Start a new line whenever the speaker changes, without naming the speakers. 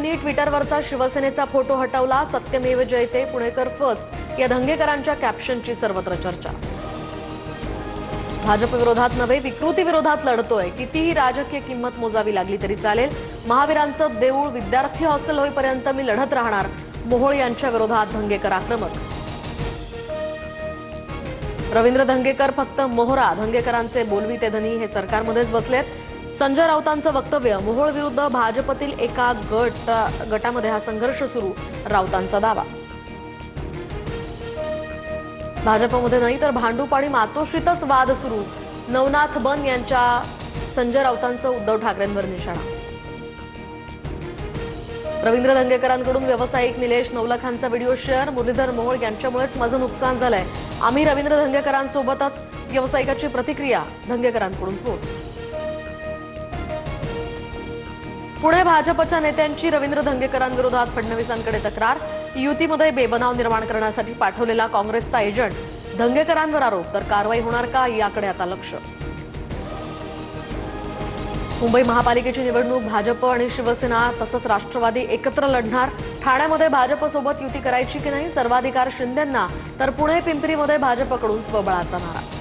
यांनी ट्विटरवरचा शिवसेनेचा फोटो हटवला। सत्यमेव जयते पुणेकर फर्स्ट या धंगेकरांच्या कॅप्शनची सर्वत्र चर्चा। भाजप विरोधात नव्हे विकृती विरोधात लढतोय, कितीही राजकीय किंमत मोजावी लागली तरी चालेल। महावीरांचं देऊळ विद्यार्थी हॉस्टेल होईपर्यंत मी लढत राहणार। मोहोळ यांच्या विरोधात धंगेकर आक्रमक। रवींद्र धंगेकर फक्त मोहरा, धंगेकरांचे बोलविते धनी हे सरकारमध्येच बसलेत। संजय राऊतांचं वक्तव्य, मोहोळ विरुद्ध भाजपतील एका गटामध्ये हा संघर्ष सुरू, राऊतांचा दावा। भाजपमध्ये नाही तर भांडूप आणि मातोश्रीतच वाद सुरू, नवनाथ बन यांच्या संजय राऊतांचं उद्धव ठाकरेंवर निशाणा। रवींद्र धंगेकरांकडून व्यावसायिक निलेश नवलखांचा व्हिडिओ शेअर, मुरलीधर मोहोळ यांच्यामुळेच माझं नुकसान झालंय। आम्ही रवींद्र धंगेकरांसोबतच, व्यावसायिकाची प्रतिक्रिया धंगेकरांकडून पोस्ट। पुणे भाजपच्या नेत्यांची रवींद्र धंगेकरांविरोधात फडणवीसांकडे तक्रार, युतीमध्ये बेबनाव निर्माण करण्यासाठी पाठवलेला काँग्रेसचा एजंट, धंगेकरांवर आरोप, तर कारवाई होणार का याकडे आता लक्ष। मुंबई महापालिकेची निवडणूक भाजप आणि शिवसेना तसंच राष्ट्रवादी एकत्र लढणार। ठाण्यामध्ये भाजपसोबत युती करायची की नाही, सर्वाधिकार शिंदेंना, तर पुणे पिंपरीमध्ये भाजपकडून स्वबळाचा नारा।